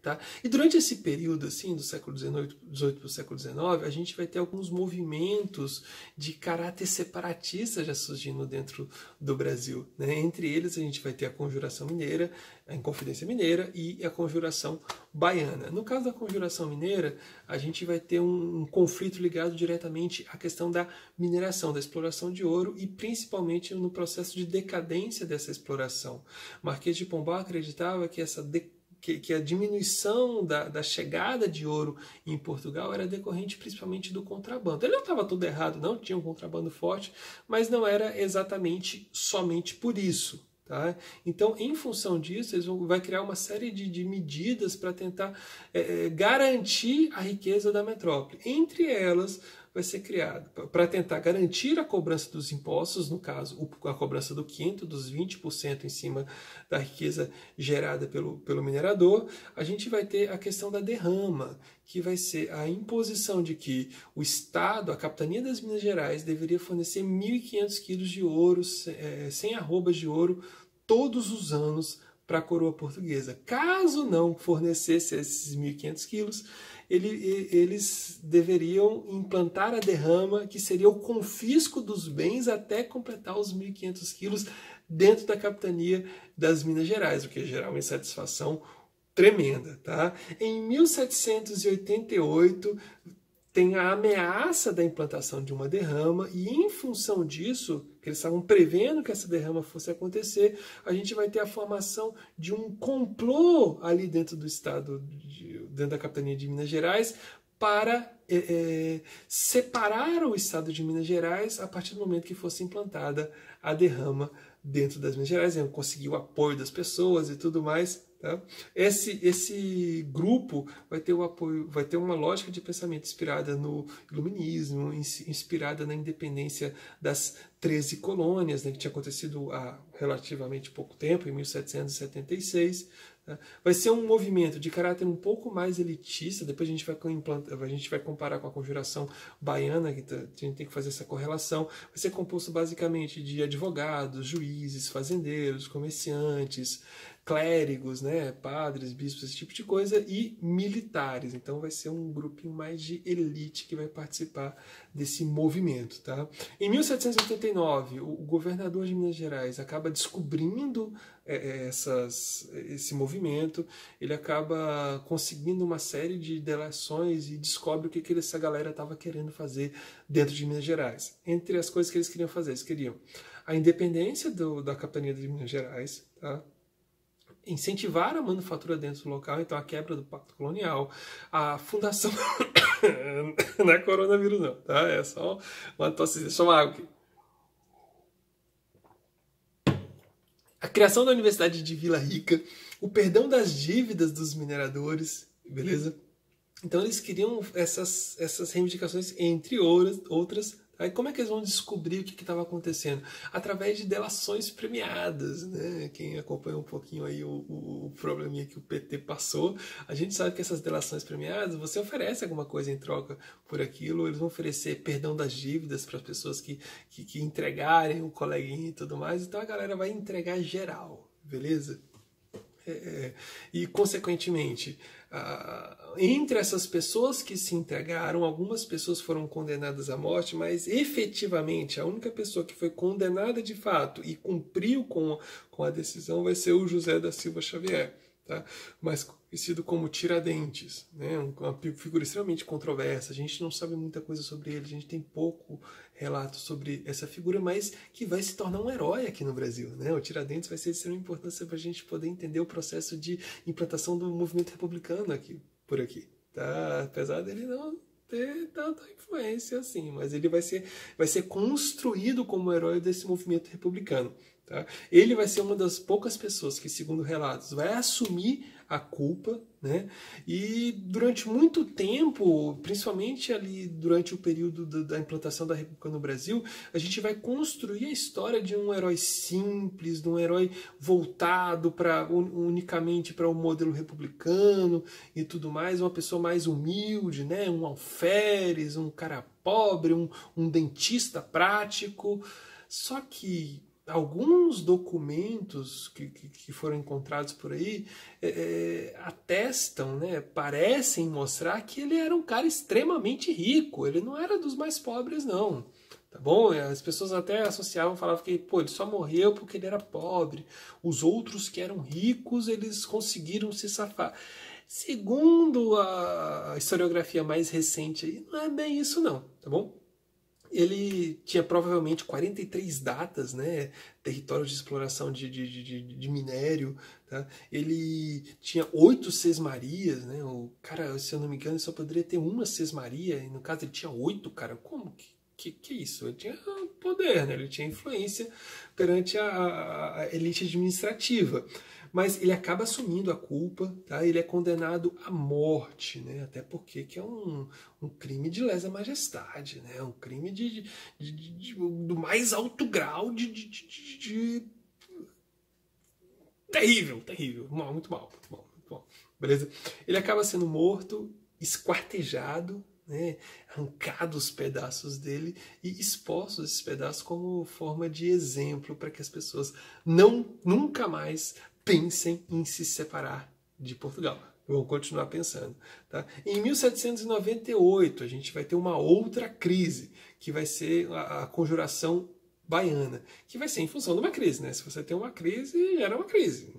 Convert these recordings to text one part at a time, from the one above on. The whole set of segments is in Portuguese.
Tá? E durante esse período assim, do século XVIII para o século XIX, a gente vai ter alguns movimentos de caráter separatista já surgindo dentro do Brasil. Né? Entre eles, a gente vai ter a Conjuração Mineira, a Inconfidência Mineira e a Conjuração Baiana. No caso da Conjuração Mineira, a gente vai ter um conflito ligado diretamente à questão da mineração, da exploração de ouro e principalmente no processo de decadência dessa exploração. Marquês de Pombal acreditava que que a diminuição da chegada de ouro em Portugal era decorrente principalmente do contrabando. Ele não estava tudo errado, não, tinha um contrabando forte, mas não era exatamente somente por isso. Tá? Então, em função disso, eles vão criar uma série de medidas para tentar garantir a riqueza da metrópole. Entre elas, vai ser criado para tentar garantir a cobrança dos impostos, no caso, a cobrança do quinto, dos 20% em cima da riqueza gerada pelo minerador. A gente vai ter a questão da derrama, que vai ser a imposição de que o Estado, a Capitania das Minas Gerais, deveria fornecer 1.500 quilos de ouro, 100 arrobas de ouro, todos os anos para a coroa portuguesa. Caso não fornecesse esses 1.500 quilos, eles deveriam implantar a derrama, que seria o confisco dos bens até completar os 1.500 quilos dentro da capitania das Minas Gerais, o que gerar uma insatisfação tremenda. Tá? Em 1788, tem a ameaça da implantação de uma derrama e, em função disso, que eles estavam prevendo que essa derrama fosse acontecer, a gente vai ter a formação de um complô ali dentro do Estado, dentro da capitania de Minas Gerais, para separar o Estado de Minas Gerais a partir do momento que fosse implantada a derrama dentro das Minas Gerais, conseguir o apoio das pessoas e tudo mais. Tá? Esse grupo vai ter o apoio, vai ter uma lógica de pensamento inspirada no iluminismo, inspirada na independência das 13 colônias, né, que tinha acontecido há relativamente pouco tempo, em 1776. Tá? Vai ser um movimento de caráter um pouco mais elitista, depois a gente vai comparar com a Conjuração Baiana, que a gente tem que fazer essa correlação. Vai ser composto basicamente de advogados, juízes, fazendeiros, comerciantes, clérigos, né, padres, bispos, esse tipo de coisa, e militares. Então vai ser um grupinho mais de elite que vai participar desse movimento. Tá? Em 1789, o governador de Minas Gerais acaba descobrindo esse movimento, ele acaba conseguindo uma série de delações e descobre o que essa galera estava querendo fazer dentro de Minas Gerais. Entre as coisas que eles queriam fazer, eles queriam a independência da capitania de Minas Gerais, tá? Incentivar a manufatura dentro do local, então a quebra do pacto colonial, a fundação... não é coronavírus não, tá? É só uma tosse, só uma água aqui. A criação da Universidade de Vila Rica, o perdão das dívidas dos mineradores, beleza? Então eles queriam essas reivindicações, entre outras. Aí como é que eles vão descobrir o que estava acontecendo? Através de delações premiadas, né? Quem acompanha um pouquinho aí o probleminha que o PT passou, a gente sabe que essas delações premiadas, você oferece alguma coisa em troca por aquilo, eles vão oferecer perdão das dívidas para as pessoas que entregarem o coleguinha e tudo mais, então a galera vai entregar geral, beleza? E, consequentemente, entre essas pessoas que se entregaram, algumas pessoas foram condenadas à morte, mas efetivamente a única pessoa que foi condenada de fato e cumpriu com a decisão vai ser o José da Silva Xavier, tá? Mais conhecido como Tiradentes, né? Uma figura extremamente controversa, a gente não sabe muita coisa sobre ele, a gente tem pouco relato sobre essa figura, mas que vai se tornar um herói aqui no Brasil, né? O Tiradentes vai ser de extrema importância para a gente poder entender o processo de implantação do movimento republicano por aqui, tá? Apesar dele não ter tanta influência assim, mas ele vai ser construído como herói desse movimento republicano. Tá? Ele vai ser uma das poucas pessoas que, segundo relatos, vai assumir a culpa, né? E durante muito tempo, principalmente ali durante o período da implantação da República no Brasil, a gente vai construir a história de um herói simples, de um herói voltado unicamente para o modelo republicano e tudo mais, uma pessoa mais humilde, né? Um alferes, um cara pobre, um dentista prático. Só que alguns documentos que foram encontrados por aí atestam, né, parecem mostrar que ele era um cara extremamente rico, ele não era dos mais pobres, não. Tá bom? As pessoas até associavam, falavam que pô, ele só morreu porque ele era pobre. Os outros que eram ricos, eles conseguiram se safar. Segundo a historiografia mais recente, aí, não é bem isso não, tá bom? Ele tinha provavelmente 43 datas, né? Territórios de exploração de minério. Tá? Ele tinha 8 sesmarias, né? O cara, se eu não me engano, só poderia ter uma sesmaria, e no caso ele tinha 8, cara. Como que é isso? Ele tinha poder, né? Ele tinha influência perante a elite administrativa. Mas ele acaba assumindo a culpa, tá? Ele é condenado à morte, né? Até porque que é um crime de lesa majestade, né? Um crime do mais alto grau de... Terrível, terrível. Mal, muito mal, muito mal, muito mal. Beleza? Ele acaba sendo morto, esquartejado, né, arrancado os pedaços dele e expostos esses pedaços como forma de exemplo para que as pessoas nunca mais pensem em se separar de Portugal. Vão continuar pensando. Tá? Em 1798 a gente vai ter uma outra crise, que vai ser a Conjuração Baiana, que vai ser em função de uma crise. Né? Se você tem uma crise, gera uma crise.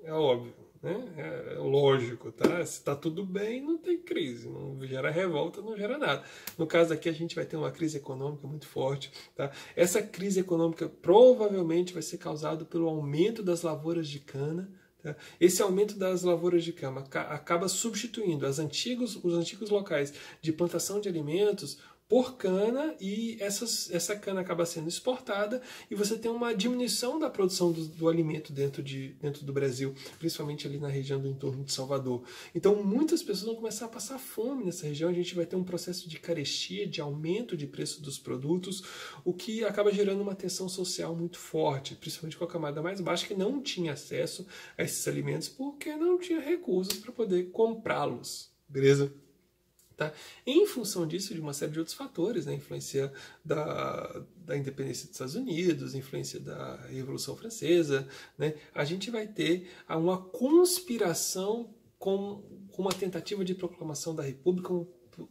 É óbvio. Né? É lógico, tá? Se está tudo bem, não tem crise, não gera revolta, não gera nada. No caso aqui, a gente vai ter uma crise econômica muito forte. Tá? Essa crise econômica provavelmente vai ser causada pelo aumento das lavouras de cana. Tá? Esse aumento das lavouras de cana acaba substituindo os antigos locais de plantação de alimentos por cana, e essa cana acaba sendo exportada e você tem uma diminuição da produção do alimento dentro do Brasil, principalmente ali na região do entorno de Salvador. Então muitas pessoas vão começar a passar fome nessa região, a gente vai ter um processo de carestia, de aumento de preço dos produtos, o que acaba gerando uma tensão social muito forte, principalmente com a camada mais baixa, que não tinha acesso a esses alimentos porque não tinha recursos para poder comprá-los, beleza? Tá? Em função disso, de uma série de outros fatores, né? Influência da independência dos Estados Unidos, influência da Revolução Francesa, né? A gente vai ter uma conspiração com uma tentativa de proclamação da República, com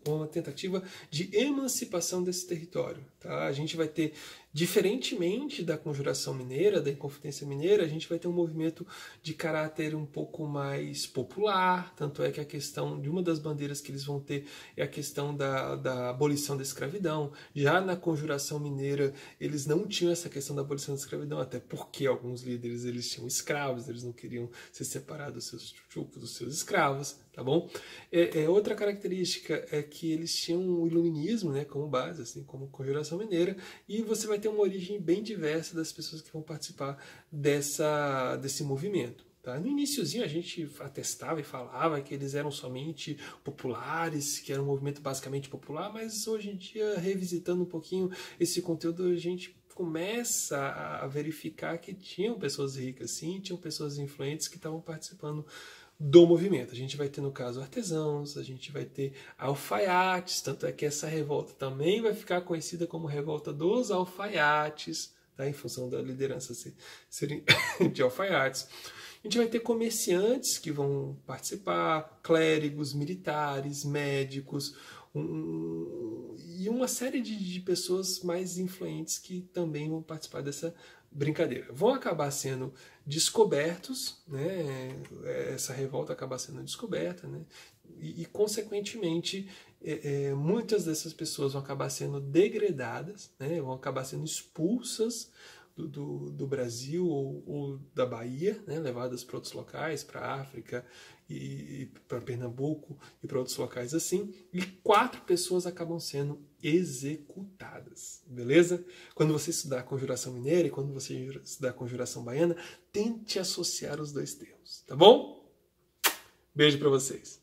uma tentativa de emancipação desse território. Tá? A gente vai ter, diferentemente da Conjuração Mineira, da Inconfidência Mineira, a gente vai ter um movimento de caráter um pouco mais popular, tanto é que a questão de uma das bandeiras que eles vão ter é a questão da abolição da escravidão. Já na Conjuração Mineira, eles não tinham essa questão da abolição da escravidão, até porque alguns líderes eles tinham escravos, eles não queriam se separar dos seus chucos, dos seus escravos, tá bom? Outra característica é que eles tinham o iluminismo, né, como base, assim como Conjuração Mineira, e você vai ter uma origem bem diversa das pessoas que vão participar desse movimento. Tá? No iniciozinho a gente atestava e falava que eles eram somente populares, que era um movimento basicamente popular, mas hoje em dia, revisitando um pouquinho esse conteúdo, a gente começa a verificar que tinham pessoas ricas, sim, tinham pessoas influentes que estavam participando do movimento. A gente vai ter, no caso, artesãos, a gente vai ter alfaiates, tanto é que essa revolta também vai ficar conhecida como revolta dos alfaiates, tá? Em função da liderança serem de alfaiates. A gente vai ter comerciantes que vão participar, clérigos, militares, médicos, e uma série de pessoas mais influentes que também vão participar dessa brincadeira. Vão acabar sendo descobertos, né? Essa revolta acaba sendo descoberta, né? E consequentemente, muitas dessas pessoas vão acabar sendo degradadas, né? Vão acabar sendo expulsas do Brasil ou da Bahia, né? Levadas para outros locais, para a África e para Pernambuco e para outros locais assim, e 4 pessoas acabam sendo executadas, beleza? Quando você estudar a Conjuração Mineira e quando você estudar a Conjuração Baiana, tente associar os dois termos, tá bom? Beijo para vocês.